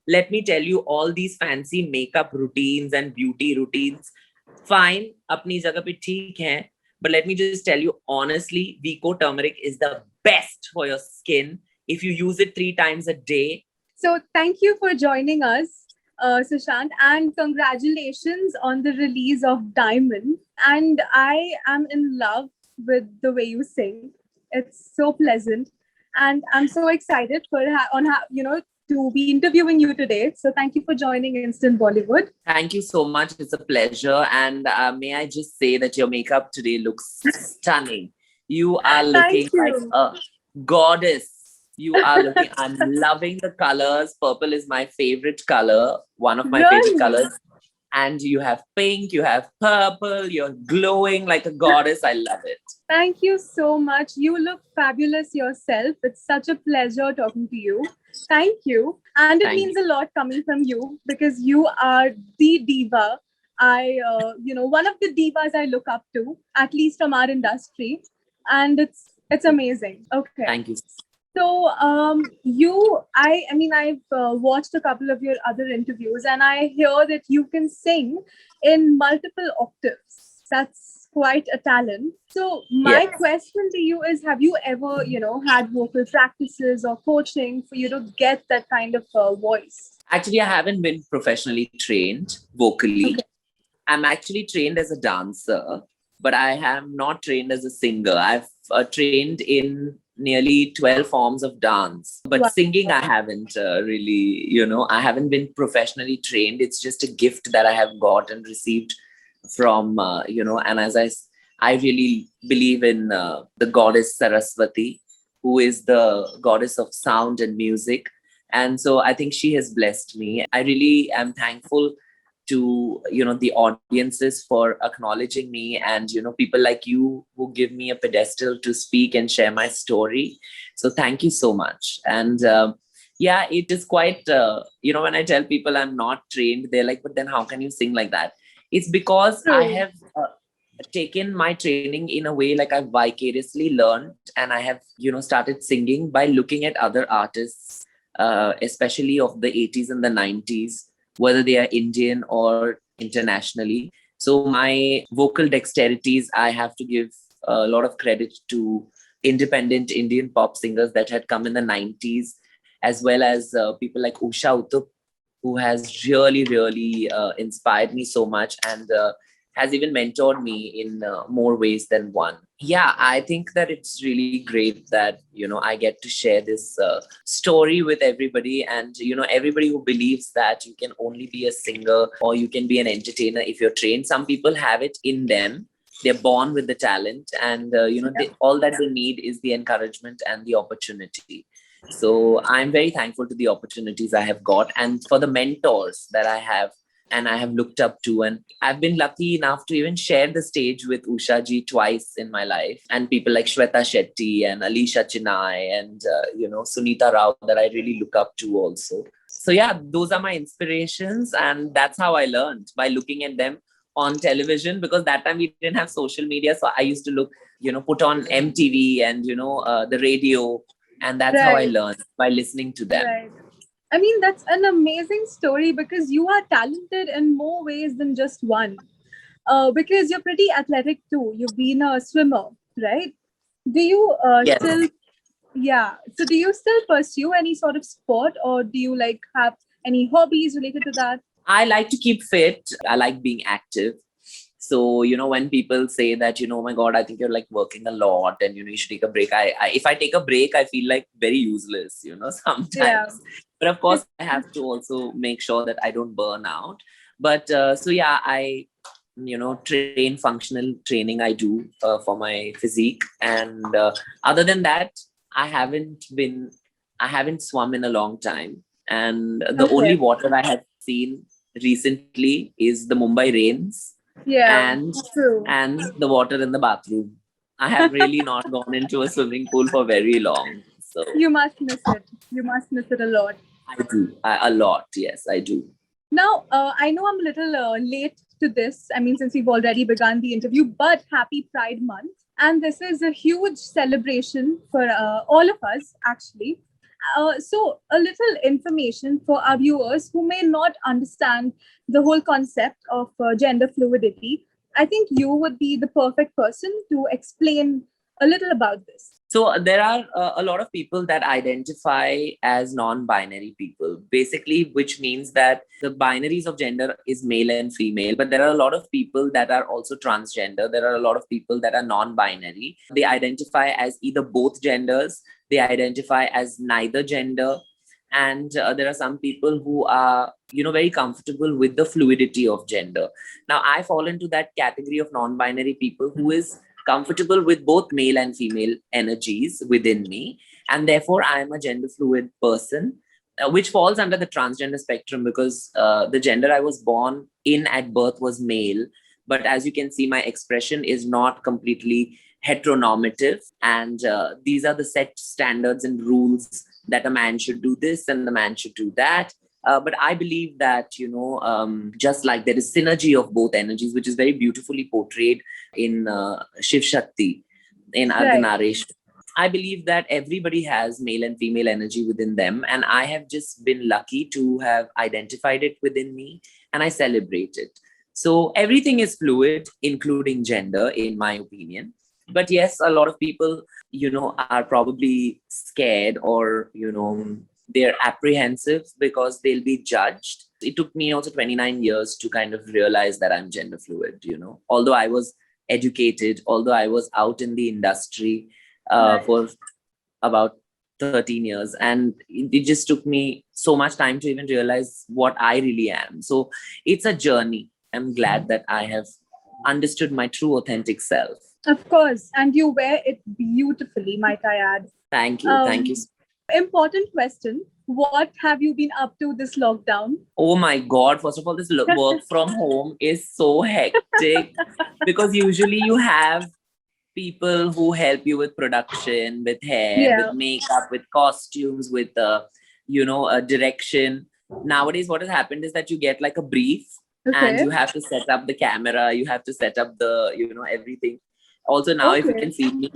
let me tell you, all these fancy makeup routines and beauty routines, fine, apni jagah pe theek hai, but let me just tell you honestly, Vico turmeric is the best for your skin if you use it 3 times a day. So thank you for joining us, Sushant, and congratulations on the release of Diamond. And I am in love with the way you sing. It's so pleasant, and I'm so excited for to be interviewing you today. So thank you for joining Instant Bollywood. Thank you so much. It's a pleasure. And may I just say that your makeup today looks stunning. You are looking like a goddess. You are looking, I'm loving the colors. Purple is my favorite color, one of my favorite colors. And you have pink, you have purple, you're glowing like a goddess. I love it. Thank you so much. You look fabulous yourself. It's such a pleasure talking to you. Thank you. And it means a lot coming from you because you are the diva. One of the divas I look up to, at least from our industry. And it's amazing. Okay. Thank you. So, I've watched a couple of your other interviews and I hear that you can sing in multiple octaves. That's quite a talent. So my question to you is, have you ever, had vocal practices or coaching for you to get that kind of voice? Actually, I haven't been professionally trained vocally. Okay. I'm actually trained as a dancer, but I am not trained as a singer. I've trained in nearly 12 forms of dance, but singing I haven't really, I haven't been professionally trained. It's just a gift that I have got and received from, and as I really believe in the goddess Saraswati, who is the goddess of sound and music. And so I think she has blessed me. I really am thankful to the audiences for acknowledging me, and people like you who give me a pedestal to speak and share my story. So thank you so much. And it is quite when I tell people I'm not trained, they're like, but then how can you sing like that? It's because I have taken my training in a way, like I've vicariously learned, and I have started singing by looking at other artists, especially of the 80s and the 90s, whether they are Indian or internationally. So my vocal dexterities, I have to give a lot of credit to independent Indian pop singers that had come in the 90s, as well as people like Usha Uttup, who has really, really inspired me so much and has even mentored me in more ways than one. Yeah, I think that it's really great that, I get to share this story with everybody, and, everybody who believes that you can only be a singer or you can be an entertainer if you're trained. Some people have it in them. They're born with the talent, and, all that they need is the encouragement and the opportunity. So I'm very thankful to the opportunities I have got and for the mentors that I have and I have looked up to. And I've been lucky enough to even share the stage with Usha ji twice in my life, and people like Shweta Shetty and Alisha Chinay and, Sunita Rao that I really look up to also. So yeah, those are my inspirations, and that's how I learned, by looking at them on television, because that time we didn't have social media. So I used to look, put on MTV and, the radio, and that's how I learned, by listening to them. Right. I mean, that's an amazing story because you are talented in more ways than just one. Because you're pretty athletic too. You've been a swimmer, right? Do you still? Yeah. So do you still pursue any sort of sport, or do you have any hobbies related to that? I like to keep fit. I like being active. So, when people say that, oh my God, I think you're working a lot and, you should take a break. If I take a break, I feel very useless, sometimes. Yeah. But of course, I have to also make sure that I don't burn out. But I, train functional training I do for my physique. And other than that, I haven't swum in a long time. And the only water I have seen recently is the Mumbai rains. Yeah, and the water in the bathroom. I have really not gone into a swimming pool for very long. So you must miss it. You must miss it a lot. I do. A lot. Yes, I do. Now, I know I'm a little late to this. I mean, since we've already begun the interview, but happy Pride Month. And this is a huge celebration for all of us, actually. So, a little information for our viewers who may not understand the whole concept of gender fluidity. I think you would be the perfect person to explain a little about this. So there are a lot of people that identify as non-binary people, basically, which means that the binaries of gender is male and female. But there are a lot of people that are also transgender. There are a lot of people that are non-binary. They identify as either both genders. They identify as neither gender. And there are some people who are, very comfortable with the fluidity of gender. Now, I fall into that category of non-binary people who is comfortable with both male and female energies within me. And therefore, I am a gender fluid person, which falls under the transgender spectrum because the gender I was born in at birth was male. But as you can see, my expression is not completely heteronormative. And these are the set standards and rules that a man should do this and the man should do that. But I believe that, just like there is synergy of both energies, which is very beautifully portrayed in Shiv Shakti, in Ardhanaresh. I believe that everybody has male and female energy within them. And I have just been lucky to have identified it within me, and I celebrate it. So everything is fluid, including gender, in my opinion. But yes, a lot of people, are probably scared or, they're apprehensive because they'll be judged. It took me also 29 years to kind of realize that I'm gender fluid, although I was educated, although I was out in the industry for about 13 years. And it just took me so much time to even realize what I really am. So it's a journey. I'm glad that I have understood my true authentic self. Of course. And you wear it beautifully, might I add. Thank you. Thank you. Important question. What have you been up to this lockdown? Oh my God. First of all, this work from home is so hectic because usually you have people who help you with production, with hair, with makeup, with costumes, with, a direction. Nowadays, what has happened is that you get like a brief and you have to set up the camera. You have to set up the, everything. Also now, if you can see me,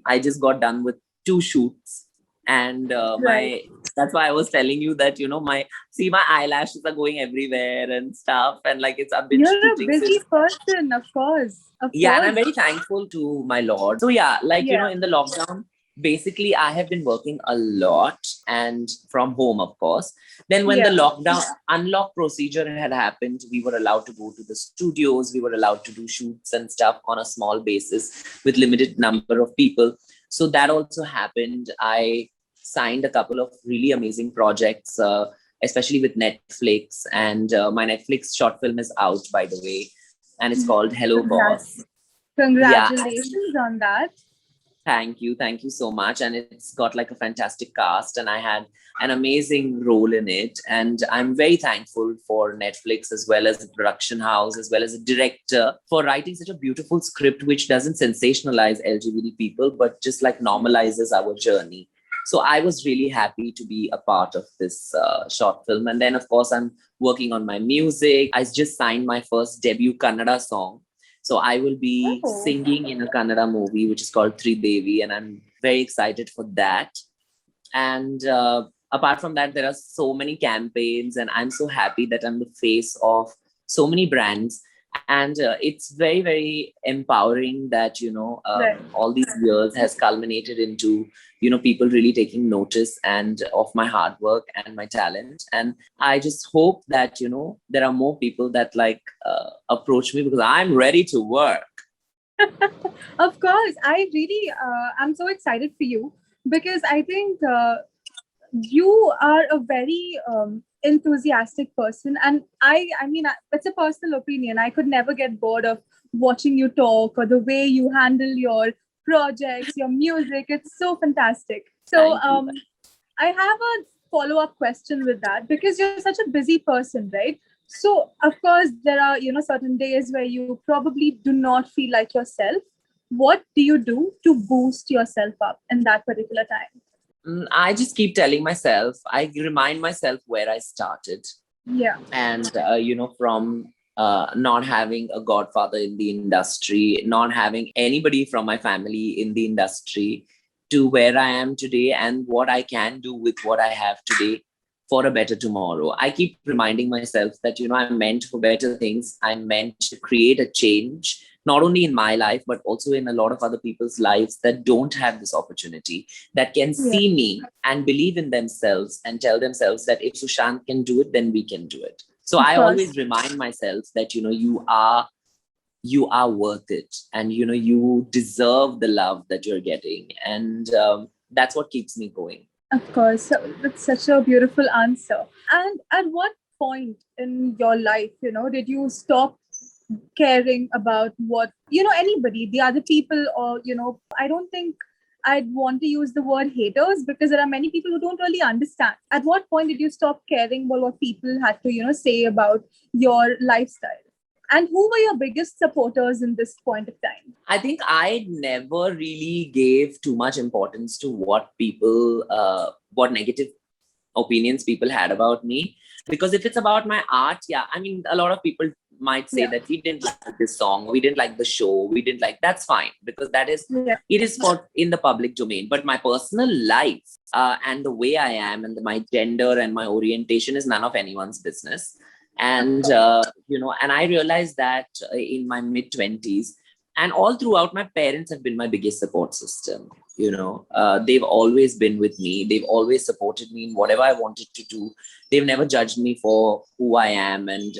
I just got done with 2 shoots. And that's why I was telling you that, my eyelashes are going everywhere and stuff. And like I've been You're a busy person, of course. Yeah, and I'm very thankful to my Lord. So yeah, in the lockdown, basically I have been working a lot and from home, of course. Then when the lockdown unlock procedure had happened, we were allowed to go to the studios. We were allowed to do shoots and stuff on a small basis with limited number of people. So that also happened. I signed a couple of really amazing projects, especially with Netflix. And my Netflix short film is out, by the way. And it's called Hello Boss. Congratulations on that. Thank you. Thank you so much. And it's got like a fantastic cast. And I had an amazing role in it. And I'm very thankful for Netflix as well as the production house, as well as the director for writing such a beautiful script, which doesn't sensationalize LGBT people, but just like normalizes our journey. So I was really happy to be a part of this short film. And then, of course, I'm working on my music. I just signed my first debut Kannada song. So I will be singing in a Kannada movie, which is called Tridevi. And I'm very excited for that. And apart from that, there are so many campaigns. And I'm so happy that I'm the face of so many brands. And it's very, very empowering that, all these years has culminated into, people really taking notice and of my hard work and my talent. And I just hope that, there are more people that approach me because I'm ready to work. Of course. I really, I'm so excited for you because I think you are a very enthusiastic person, and I mean it's a personal opinion. I could never get bored of watching you talk or the way you handle your projects, your music. It's so fantastic. So I have a follow-up question with that because you're such a busy person, right? So of course there are certain days where you probably do not feel like yourself. What do you do to boost yourself up in that particular time? I just keep telling myself, I remind myself where I started. Yeah. And, from not having a godfather in the industry, not having anybody from my family in the industry. to where I am today and what I can do with what I have today for a better tomorrow. I keep reminding myself that, I'm meant for better things. I'm meant to create a change, not only in my life, but also in a lot of other people's lives that don't have this opportunity, that can see me and believe in themselves and tell themselves that if Sushant can do it, then we can do it. So I always remind myself that, you are worth it, and you deserve the love that you're getting, and that's what keeps me going. Of course. So that's such a beautiful answer. And at what point in your life, did you stop caring about what, anybody, the other people, or, I don't think I'd want to use the word haters, because there are many people who don't really understand. At what point did you stop caring about what people had to, say about your lifestyle? And who were your biggest supporters in this point of time? I think I never really gave too much importance to what what negative opinions people had about me. Because if it's about my art, a lot of people might say that we didn't like this song, we didn't like the show, we didn't like, that's fine, because that is, it is for in the public domain. But my personal life and the way I am and my gender and my orientation is none of anyone's business. And, and I realized that in my mid-20s, and all throughout, my parents have been my biggest support system. They've always been with me. They've always supported me in whatever I wanted to do. They've never judged me for who I am and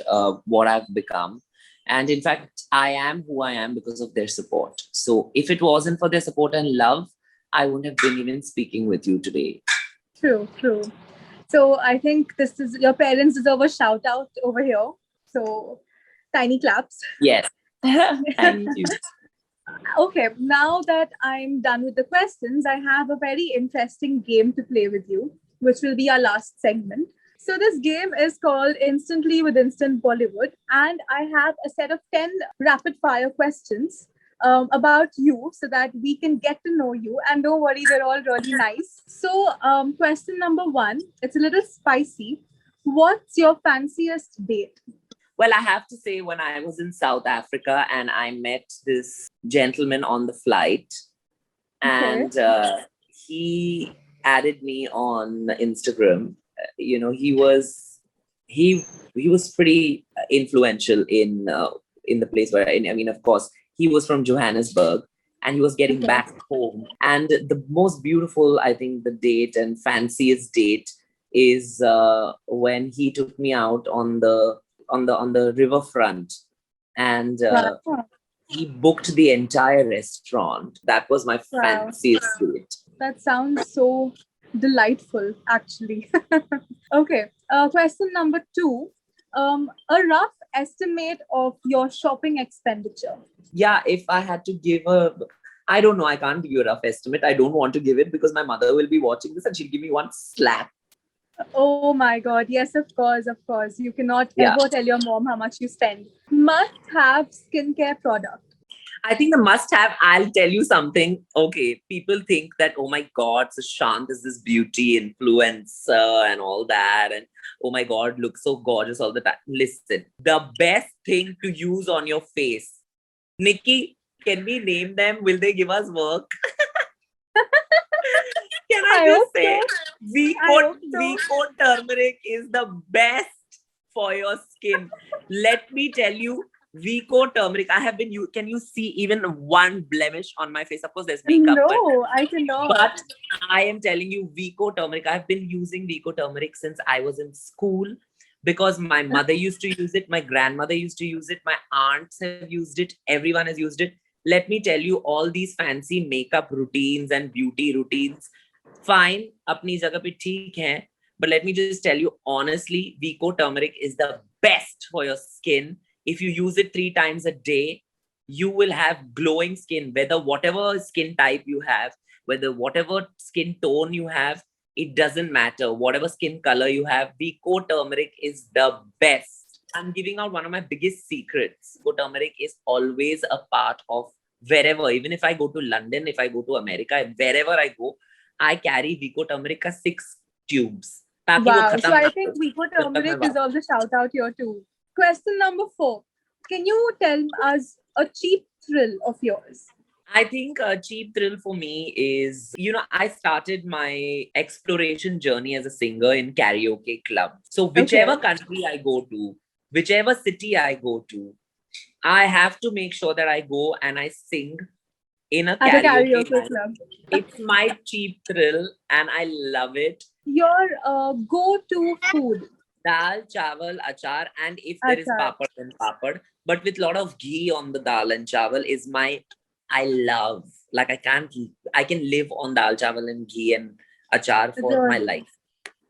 what I've become. And in fact, I am who I am because of their support. So if it wasn't for their support and love, I wouldn't have been even speaking with you today. True. So I think this is, your parents deserve a shout out over here. So tiny claps. Yes. Thank you. Okay, now that I'm done with the questions, I have a very interesting game to play with you, which will be our last segment. So this game is called Instantly with Instant Bollywood, and I have a set of 10 rapid fire questions about you so that we can get to know you. And don't worry, they're all really nice. So question number 1, it's a little spicy. What's your fanciest date? Well, I have to say, when I was in South Africa and I met this gentleman on the flight, and he added me on Instagram. He was pretty influential in the place where of course, he was from Johannesburg, and he was getting back home. And the most beautiful, I think, the date and fanciest date is when he took me out on the riverfront, and he booked the entire restaurant. That was my fanciest date. That sounds so delightful, actually. Okay. Question number 2. A rough estimate of your shopping expenditure. Yeah, if I had to give I don't know, I can't give you a rough estimate. I don't want to give it because my mother will be watching this and she'll give me one slap. Oh my God. Yes, of course. You cannot ever tell your mom how much you spend. Must-have skincare product. I think the must-have, I'll tell you something. Okay, people think that, oh my God, Sushant is this beauty influencer and all that. And oh my God, looks so gorgeous all the time. Listen, the best thing to use on your face. Nikki, can we name them? Will they give us work? Can I just say, Vicco turmeric is the best for your skin. Let me tell you, Vicco turmeric. I have been. Can you see even one blemish on my face? Of course, there's makeup. No, I cannot. But I am telling you, Vicco turmeric. I've been using Vicco turmeric since I was in school, because my mother used to use it, my grandmother used to use it, my aunts have used it, everyone has used it. Let me tell you, all these fancy makeup routines and beauty routines, fine, apni jagah pe theek hai, but let me just tell you honestly, Vicco turmeric is the best for your skin. If you use it 3 times a day, you will have glowing skin, whatever skin type you have, whatever skin tone you have, it doesn't matter. Whatever skin color you have, Vicco turmeric is the best. I'm giving out one of my biggest secrets. Vicco turmeric is always a part of wherever, even if I go to London, if I go to America, wherever I go, I carry Vicco turmeric 6 tubes. Wow, so I think Vicco turmeric deserves a shout out here too. Question number 4. Can you tell us a cheap thrill of yours? I think a cheap thrill for me is, I started my exploration journey as a singer in karaoke club. So whichever Okay. country I go to, whichever city I go to, I have to make sure that I go and I sing in a At a karaoke karaoke night. club. It's my cheap thrill and I love it. Your go-to food. Dal, chawal, achar, and if there is Achar. papad, then papad. But with a lot of ghee on the dal and chawal is I love. Like I can live on dal, chawal and ghee and achar for my Really? life.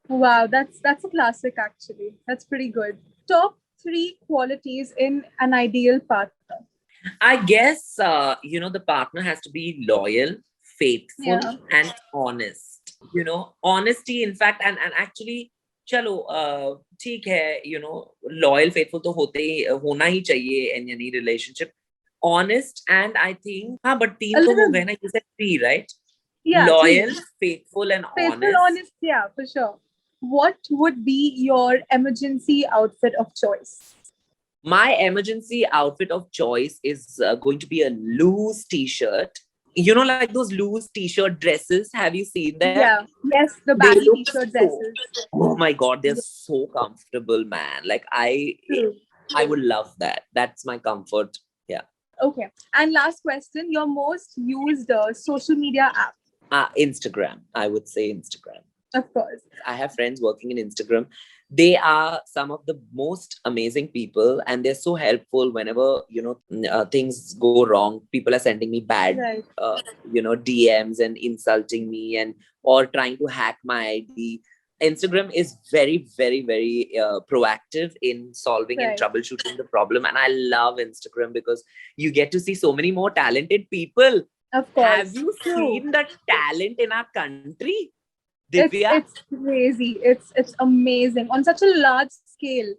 Wow, that's a classic actually. That's pretty good. Top three qualities in an ideal partner. I guess, the partner has to be loyal, faithful, Yeah. and honest. Honesty, in fact, and actually, चलो ठीक है, loyal, faithful तो होना ही चाहिए in any relationship. Honest and I think, हाँ, but A तीन तो हो little, गए ना, you said three, right? yeah, Loyal, three. faithful, and Faithful, honest. honest, yeah, for sure. What would be your emergency outfit of choice? My emergency outfit of choice is going to be a loose t-shirt. Like those loose t-shirt dresses. Have you seen them? Yeah, yes, the They baggy look t-shirt so. dresses. Oh my god, they're Yeah, so comfortable, man. Like true. I would love that. That's my comfort. Yeah. Okay. And last question, your most used social media app, Instagram. I would say Instagram. of course. I have friends working in Instagram. They are some of the most amazing people, and they're so helpful whenever things go wrong. People are sending me bad, Right, DMs and insulting me, and or trying to hack my ID. Instagram is very, very, very proactive in solving and right. troubleshooting the problem, and I love Instagram because you get to see so many more talented people. Of Have course. you True. seen the talent in our country, It's Divya? it's crazy. It's amazing on such a large scale.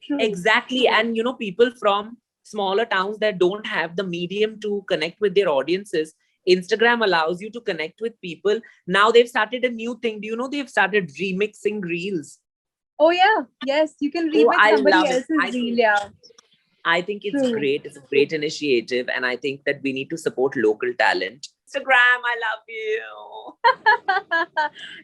True. Exactly. And people from smaller towns that don't have the medium to connect with their audiences, Instagram allows you to connect with people. Now they've started a new thing. Do you know they've started remixing reels? Oh yeah. Yes, you can Oh, remix I somebody love it. else's reel. Yeah. I think it's True. great. It's a great initiative. And I think that we need to support local talent. Instagram, I love you.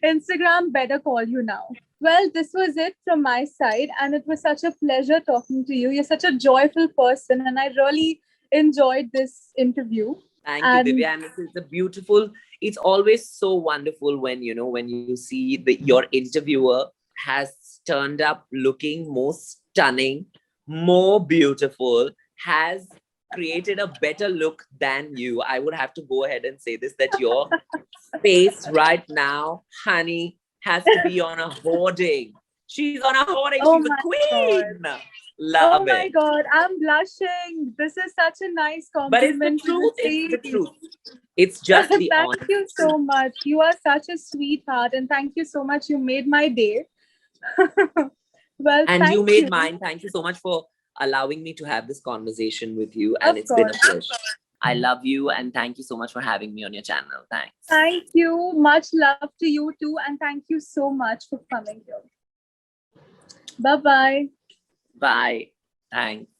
Instagram better call you now. Well, this was it from my side, and it was such a pleasure talking to you. You're such a joyful person, and I really enjoyed this interview. Thank you, And Divya. And it's a beautiful, it's always so wonderful when you see your interviewer has turned up looking more stunning, more beautiful, has created a better look than you. I would have to go ahead and say this, that your face right now, honey, has to be on a hoarding. She's on a hoarding. oh She's a my god. queen. Oh Love my it. god, I'm blushing. This is such a nice But it's the compliment to truth. It's the receive. truth. It's just the Thank honest you truth. so much. You are such a sweetheart, and thank you so much. You made my day. Well, And you thank made you. mine. Thank you so much for allowing me to have this conversation with you. And Of it's been a course. pleasure. I love you and thank you so much for having me on your channel. Thanks. Thank you. Much love to you too. And thank you so much for coming here. Bye bye. Bye. Thanks.